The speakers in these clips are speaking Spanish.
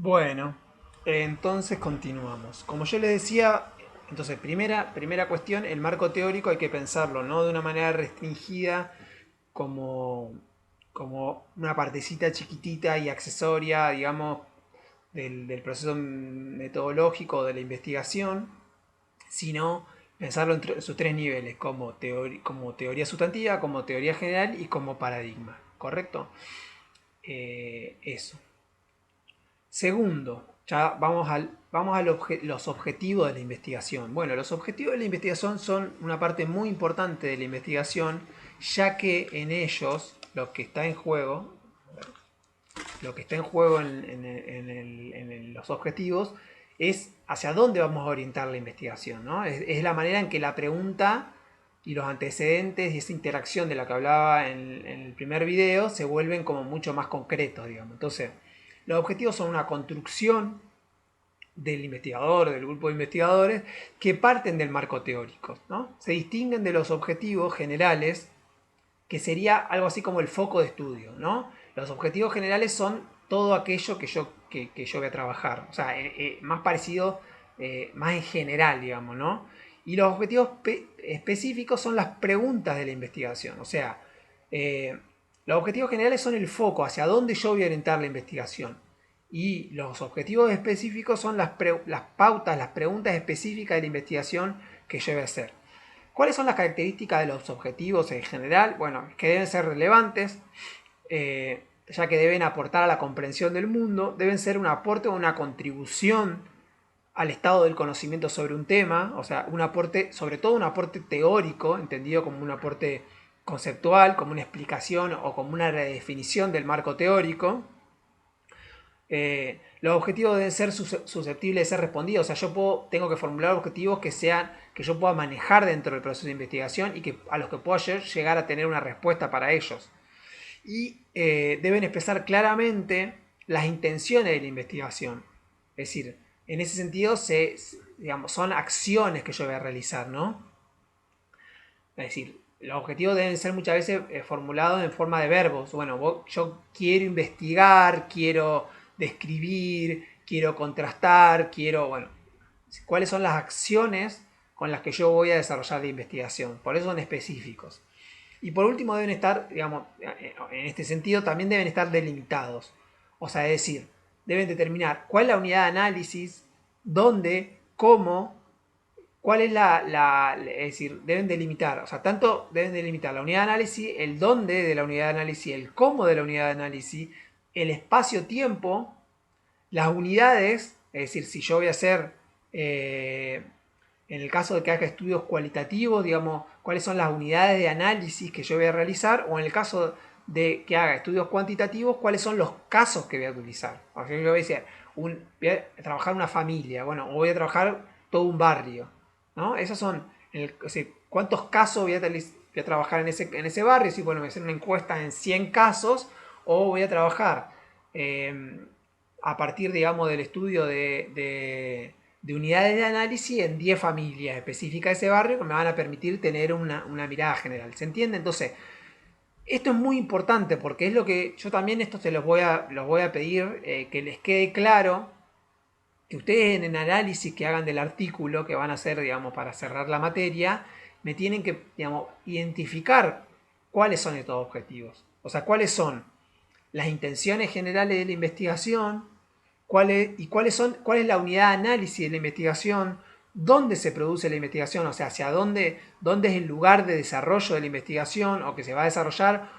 Bueno, entonces continuamos. Como yo les decía, entonces primera cuestión, el marco teórico hay que pensarlo, no de una manera restringida como, como una partecita chiquitita y accesoria, digamos, del proceso metodológico de la investigación, sino pensarlo en sus tres niveles, como teoría sustantiva, como teoría general y como paradigma. ¿Correcto? Eso. Segundo, ya vamos a los objetivos de la investigación. Bueno, los objetivos de la investigación son una parte muy importante de la investigación, ya que en ellos lo que está en juego en los objetivos es hacia dónde vamos a orientar la investigación, ¿no? Es la manera en que la pregunta y los antecedentes y esa interacción de la que hablaba en el primer video se vuelven como mucho más concretos, digamos. Entonces, los objetivos son una construcción del investigador, del grupo de investigadores, que parten del marco teórico, ¿no? Se distinguen de los objetivos generales, que sería algo así como el foco de estudio, ¿no? Los objetivos generales son todo aquello que yo voy a trabajar, o sea, más parecido, más en general, digamos, ¿no? Y los objetivos específicos son las preguntas de la investigación, o sea, eh, los objetivos generales son el foco, hacia dónde yo voy a orientar la investigación. Y los objetivos específicos son las pautas, las preguntas específicas de la investigación que yo voy a hacer. ¿Cuáles son las características de los objetivos en general? Bueno, que deben ser relevantes, ya que deben aportar a la comprensión del mundo, deben ser un aporte o una contribución al estado del conocimiento sobre un tema, o sea, un aporte, sobre todo un aporte teórico, entendido como un aporte conceptual, como una explicación o como una redefinición del marco teórico. Los objetivos deben ser susceptibles de ser respondidos. O sea, tengo que formular objetivos que yo pueda manejar dentro del proceso de investigación y a los que pueda llegar a tener una respuesta para ellos. Y deben expresar claramente las intenciones de la investigación. Es decir, en ese sentido digamos, son acciones que yo voy a realizar, ¿no? Es decir, los objetivos deben ser muchas veces formulados en forma de verbos. Bueno, yo quiero investigar, quiero describir, quiero contrastar, bueno, cuáles son las acciones con las que yo voy a desarrollar la investigación. Por eso son específicos. Y por último deben estar, digamos, en este sentido también deben estar delimitados. O sea, es decir, deben determinar cuál es la unidad de análisis, dónde, cómo, cuál es es decir, deben delimitar, o sea, tanto deben delimitar la unidad de análisis, el dónde de la unidad de análisis, el cómo de la unidad de análisis, el espacio-tiempo, las unidades, es decir, si yo voy a hacer, en el caso de que haga estudios cualitativos, digamos, cuáles son las unidades de análisis que yo voy a realizar, o en el caso de que haga estudios cuantitativos, cuáles son los casos que voy a utilizar. O sea, yo voy a decir, voy a trabajar una familia, bueno, o voy a trabajar todo un barrio, ¿no? Esos son, o sea, ¿cuántos casos voy a trabajar en ese barrio? Si, bueno, voy a hacer una encuesta en 100 casos, o voy a trabajar a partir, digamos, del estudio de unidades de análisis en 10 familias específicas de ese barrio que me van a permitir tener una mirada general. ¿Se entiende? Entonces, esto es muy importante porque es lo que yo también esto los voy a pedir que les quede claro, que ustedes en el análisis que hagan del artículo que van a hacer, digamos, para cerrar la materia, me tienen que, digamos, identificar cuáles son estos objetivos. O sea, cuáles son las intenciones generales de la investigación, cuál es la unidad de análisis de la investigación, dónde se produce la investigación, o sea, dónde es el lugar de desarrollo de la investigación o que se va a desarrollar,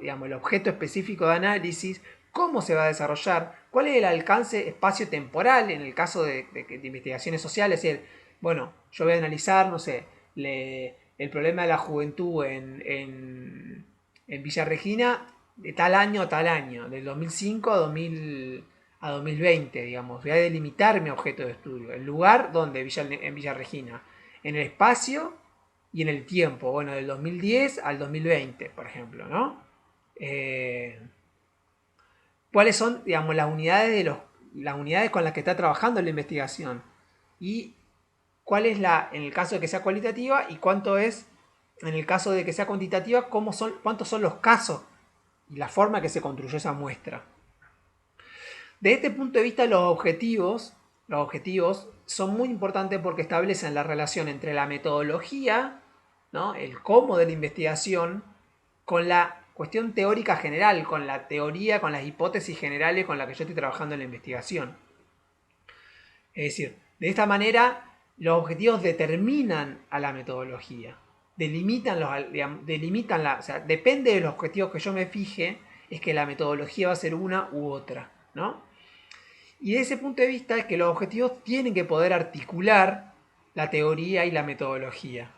digamos, el objeto específico de análisis, cómo se va a desarrollar, cuál es el alcance espacio-temporal en el caso de investigaciones sociales, es decir, bueno, yo voy a analizar, no sé, el problema de la juventud en Villa Regina de tal año a tal año, del 2005 a 2020, digamos. Voy a delimitar mi objeto de estudio, el lugar donde en Villa Regina, en el espacio y en el tiempo, bueno, del 2010 al 2020, por ejemplo, ¿no? Eh, ¿Cuáles son, digamos, las unidades con las que está trabajando la investigación? Y cuál es en el caso de que sea cualitativa y cuánto es, en el caso de que sea cuantitativa, cuántos son los casos y la forma que se construyó esa muestra. De este punto de vista, los objetivos son muy importantes porque establecen la relación entre la metodología, ¿no? El cómo de la investigación, con la cuestión teórica general, con la teoría, con las hipótesis generales con las que yo estoy trabajando en la investigación. Es decir, de esta manera los objetivos determinan a la metodología, delimitan o sea, depende de los objetivos que yo me fije, es que la metodología va a ser una u otra, ¿no? Y de ese punto de vista es que los objetivos tienen que poder articular la teoría y la metodología.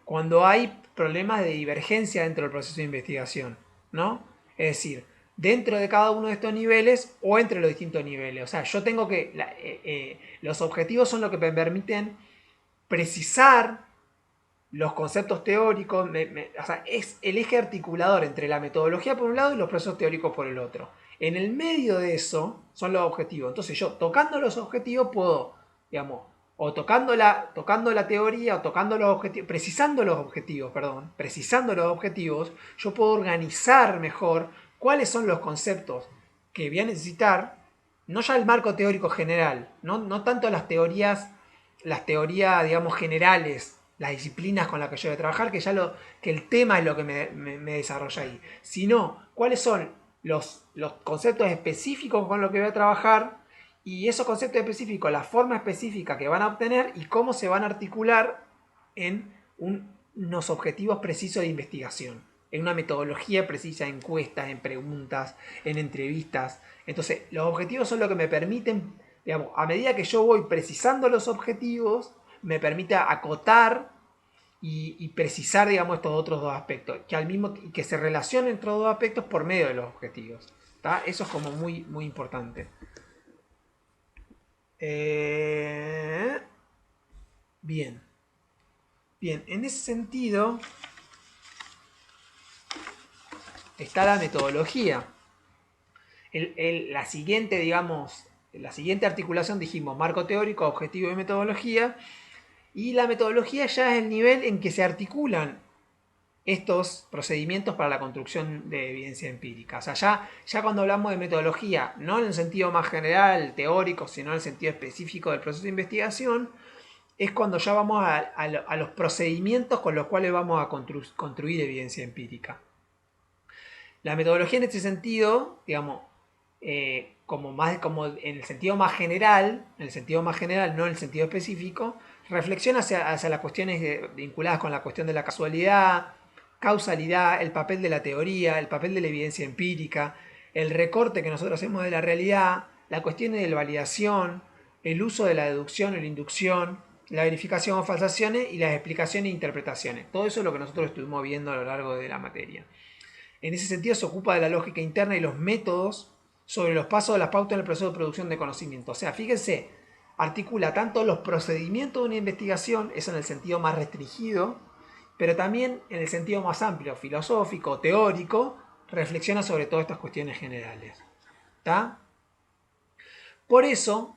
Cuando hay problemas de divergencia dentro del proceso de investigación, ¿no? Es decir, dentro de cada uno de estos niveles o entre los distintos niveles. O sea, yo tengo que... los objetivos son lo que me permiten precisar los conceptos teóricos, o sea, es el eje articulador entre la metodología por un lado y los procesos teóricos por el otro. En el medio de eso son los objetivos. Entonces yo, tocando los objetivos, puedo, digamos, o tocando la teoría, o tocando los objetivos, precisando los objetivos, yo puedo organizar mejor cuáles son los conceptos que voy a necesitar, no ya el marco teórico general, no tanto las teorías, digamos, generales, las disciplinas con las que yo voy a trabajar, que el tema es lo que me desarrolla ahí, sino cuáles son los conceptos específicos con los que voy a trabajar y esos conceptos específicos, la forma específica que van a obtener y cómo se van a articular en unos objetivos precisos de investigación, en una metodología precisa, en encuestas, en preguntas, en entrevistas. Entonces, los objetivos son lo que me permiten, digamos, a medida que yo voy precisando los objetivos, me permite acotar y precisar, digamos, estos otros dos aspectos, que se relacionen estos dos aspectos por medio de los objetivos. ¿Tá? Eso es como muy, muy importante. Bien. Bien, en ese sentido está la metodología. La siguiente, digamos, la siguiente articulación dijimos marco teórico, objetivo y metodología. Y la metodología ya es el nivel en que se articulan estos procedimientos para la construcción de evidencia empírica. O sea, ya cuando hablamos de metodología, no en el sentido más general, teórico, sino en el sentido específico del proceso de investigación, es cuando ya vamos a los procedimientos con los cuales vamos a construir evidencia empírica. La metodología en este sentido, digamos, como en el sentido más general, no en el sentido específico, reflexiona hacia las cuestiones vinculadas con la cuestión de la casualidad, causalidad, el papel de la teoría, el papel de la evidencia empírica, el recorte que nosotros hacemos de la realidad, la cuestión de la validación, el uso de la deducción o la inducción, la verificación o falsaciones y las explicaciones e interpretaciones. Todo eso es lo que nosotros estuvimos viendo a lo largo de la materia. En ese sentido se ocupa de la lógica interna y los métodos sobre los pasos de las pautas en el proceso de producción de conocimiento. O sea, fíjense, articula tanto los procedimientos de una investigación, eso en el sentido más restringido, pero también en el sentido más amplio, filosófico, teórico, reflexiona sobre todas estas cuestiones generales. ¿Está? Por eso,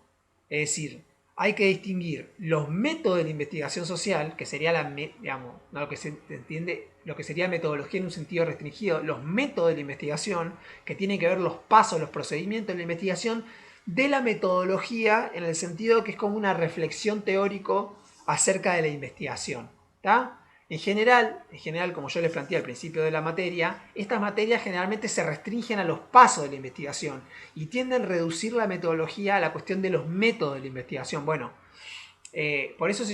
es decir, hay que distinguir los métodos de la investigación social, que sería digamos, ¿no? Lo que se entiende, lo que sería metodología en un sentido restringido, los métodos de la investigación, que tienen que ver los pasos, los procedimientos de la investigación, de la metodología en el sentido que es como una reflexión teórico acerca de la investigación. ¿Está? En general, como yo les planteé al principio de la materia, estas materias generalmente se restringen a los pasos de la investigación y tienden a reducir la metodología a la cuestión de los métodos de la investigación. Bueno, por eso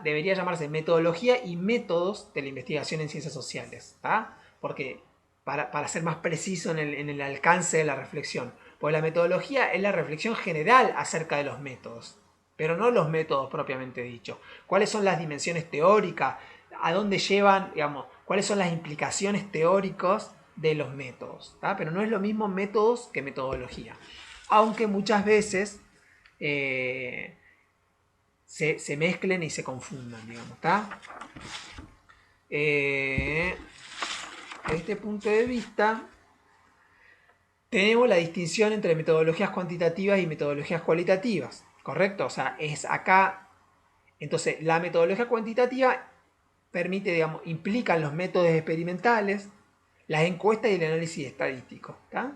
debería llamarse metodología y métodos de la investigación en ciencias sociales, ¿tá? Porque para ser más preciso en el alcance de la reflexión, pues la metodología es la reflexión general acerca de los métodos, pero no los métodos propiamente dichos. ¿Cuáles son las dimensiones teóricas? ¿A dónde llevan, digamos, cuáles son las implicaciones teóricas de los métodos? ¿Tá? Pero no es lo mismo métodos que metodología. Aunque muchas veces se mezclen y se confundan, digamos, ¿está? Desde este punto de vista, tenemos la distinción entre metodologías cuantitativas y metodologías cualitativas, ¿correcto? O sea, es acá. Entonces, la metodología cuantitativa permite, digamos, implican los métodos experimentales, las encuestas y el análisis estadístico, ¿está?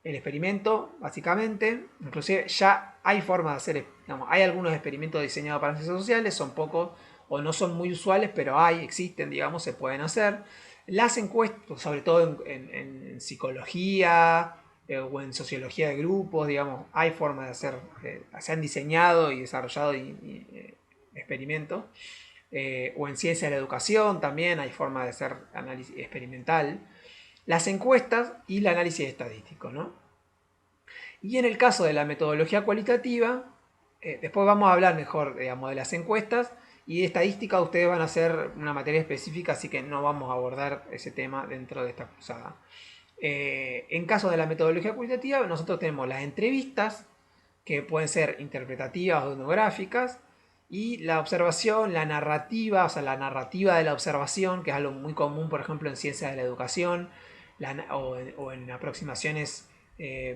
el experimento, básicamente. Inclusive ya hay formas de hacer, digamos, hay algunos experimentos diseñados para ciencias sociales, son pocos o no son muy usuales, pero existen, digamos, se pueden hacer. Las encuestas, sobre todo en psicología o en sociología de grupos, digamos, hay formas de hacer, se han diseñado y desarrollado experimentos. O en ciencia de la educación también hay formas de hacer análisis experimental. Las encuestas y el análisis estadístico, ¿no? Y en el caso de la metodología cualitativa, después vamos a hablar mejor, digamos, de las encuestas y de estadística. Ustedes van a hacer una materia específica, así que no vamos a abordar ese tema dentro de esta cursada. En caso de la metodología cualitativa, nosotros tenemos las entrevistas, que pueden ser interpretativas o etnográficas, y la observación, la narrativa, o sea, la narrativa de la observación, que es algo muy común, por ejemplo, en ciencias de la educación, o en aproximaciones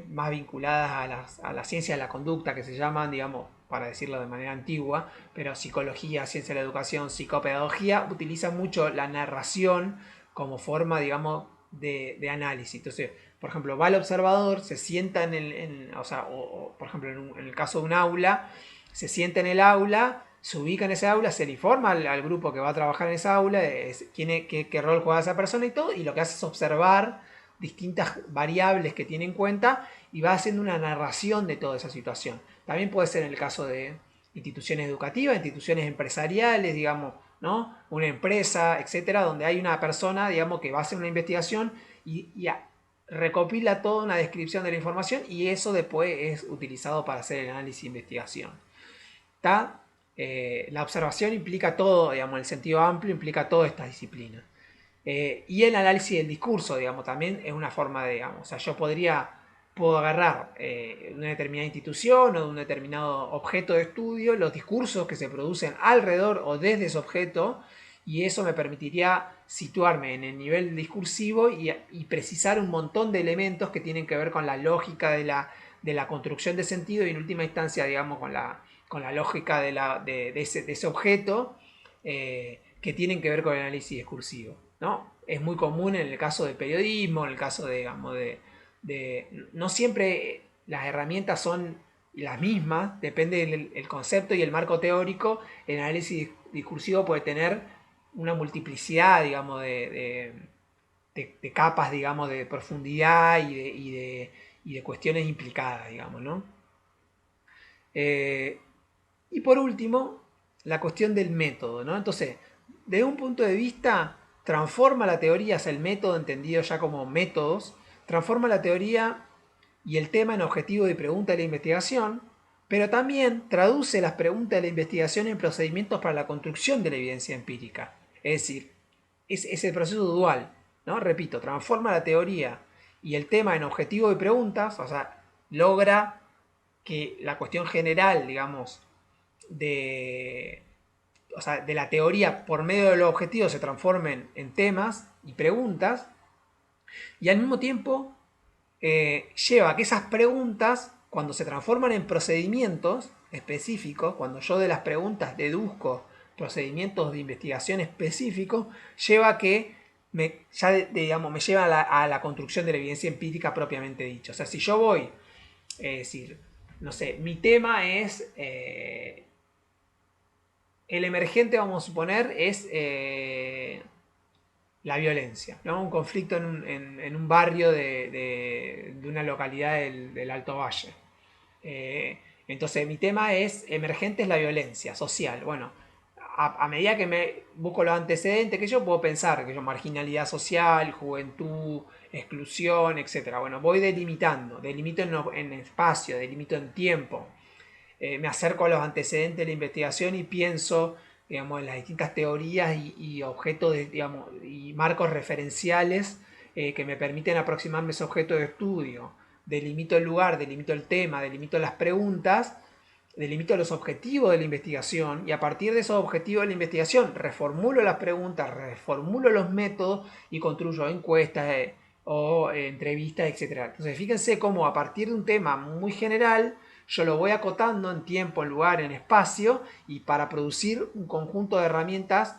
más vinculadas a la ciencia de la conducta, que se llaman, digamos, para decirlo de manera antigua, pero psicología, ciencia de la educación, psicopedagogía, utilizan mucho la narración como forma, digamos, de análisis. Entonces, por ejemplo, va el observador, se sienta por ejemplo, en el caso de un aula, se sienta en el aula, se ubica en ese aula, se le informa al grupo que va a trabajar en esa aula, qué rol juega esa persona y todo, y lo que hace es observar distintas variables que tiene en cuenta y va haciendo una narración de toda esa situación. También puede ser en el caso de instituciones educativas, instituciones empresariales, digamos, ¿no? Una empresa, etcétera, donde hay una persona, digamos, que va a hacer una investigación y recopila toda una descripción de la información y eso después es utilizado para hacer el análisis de investigación. ¿Está? La observación implica todo, digamos, en el sentido amplio implica toda esta disciplina. Y el análisis del discurso, digamos, también es una forma de, digamos, o sea, puedo agarrar de una determinada institución o de un determinado objeto de estudio, los discursos que se producen alrededor o desde ese objeto, y eso me permitiría situarme en el nivel discursivo y precisar un montón de elementos que tienen que ver con la lógica de la construcción de sentido y en última instancia, digamos, con la lógica de ese objeto que tienen que ver con el análisis discursivo, ¿no? Es muy común en el caso del periodismo, en el caso de, digamos, no siempre las herramientas son las mismas, depende del concepto y el marco teórico. El análisis discursivo puede tener una multiplicidad, digamos, de capas, digamos, de profundidad y de cuestiones implicadas, digamos, ¿no? Y por último, la cuestión del método, ¿no? Entonces, desde un punto de vista, transforma la teoría, o sea, el método entendido ya como métodos, transforma la teoría y el tema en objetivo de pregunta de la investigación, pero también traduce las preguntas de la investigación en procedimientos para la construcción de la evidencia empírica. Es decir, es el proceso dual, ¿no? Repito, transforma la teoría y el tema en objetivo de preguntas, o sea, logra que la cuestión general, digamos, de, o sea, de la teoría por medio de los objetivos se transformen en temas y preguntas, y al mismo tiempo lleva a que esas preguntas, cuando se transforman en procedimientos específicos, cuando yo de las preguntas deduzco procedimientos de investigación específicos, lleva a que digamos, me lleva a la construcción de la evidencia empírica propiamente dicha. O sea, si yo voy, es decir, no sé, mi tema es el emergente, vamos a suponer, es la violencia, ¿no? Un conflicto en un barrio de una localidad del Alto Valle. Entonces mi tema es emergente es la violencia social. Bueno, a medida que me busco los antecedentes, que yo puedo pensar que yo marginalidad social, juventud, exclusión, etcétera. Bueno, voy delimito en espacio, delimito en tiempo. Me acerco a los antecedentes de la investigación y pienso, digamos, en las distintas teorías y objetos, digamos, y marcos referenciales que me permiten aproximarme a ese objeto de estudio. Delimito el lugar, delimito el tema, delimito las preguntas, delimito los objetivos de la investigación y a partir de esos objetivos de la investigación reformulo las preguntas, reformulo los métodos y construyo encuestas o entrevistas, etc. Entonces fíjense cómo a partir de un tema muy general yo lo voy acotando en tiempo, en lugar, en espacio y para producir un conjunto de herramientas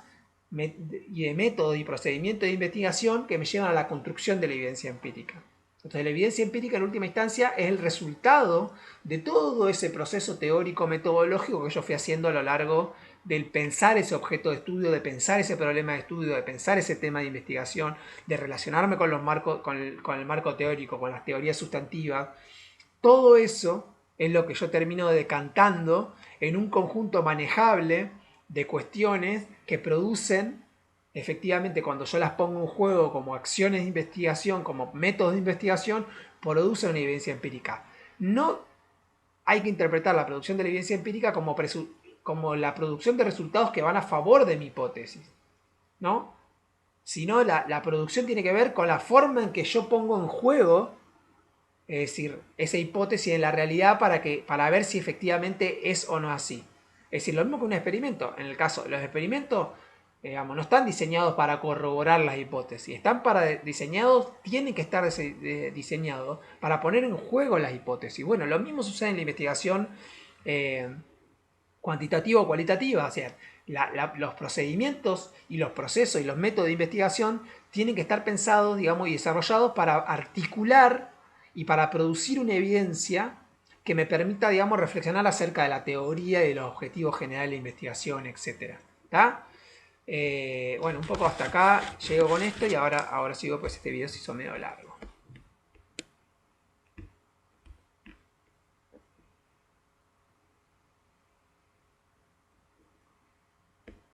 y de métodos y procedimientos de investigación que me llevan a la construcción de la evidencia empírica. Entonces la evidencia empírica en última instancia es el resultado de todo ese proceso teórico metodológico que yo fui haciendo a lo largo del pensar ese objeto de estudio, de pensar ese problema de estudio, de pensar ese tema de investigación, de relacionarme con los marcos, con el marco teórico, con las teorías sustantivas. Todo eso es lo que yo termino decantando en un conjunto manejable de cuestiones que producen, efectivamente, cuando yo las pongo en juego como acciones de investigación, como métodos de investigación, producen una evidencia empírica. No hay que interpretar la producción de la evidencia empírica como la producción de resultados que van a favor de mi hipótesis, ¿no? Sino la producción tiene que ver con la forma en que yo pongo en juego, es decir, esa hipótesis en la realidad para ver si efectivamente es o no así. Es decir, lo mismo que un experimento. En el caso de los experimentos, digamos, no están diseñados para corroborar las hipótesis. Tienen que estar diseñados para poner en juego las hipótesis. Bueno, lo mismo sucede en la investigación eh, cuantitativa o cualitativa. O sea, los procedimientos y los procesos y los métodos de investigación tienen que estar pensados, digamos, y desarrollados para articular y para producir una evidencia que me permita, digamos, reflexionar acerca de la teoría y de los objetivos generales de investigación, etcétera. ¿Está? Bueno, un poco hasta acá llego con esto y ahora sigo, pues este video se hizo medio largo.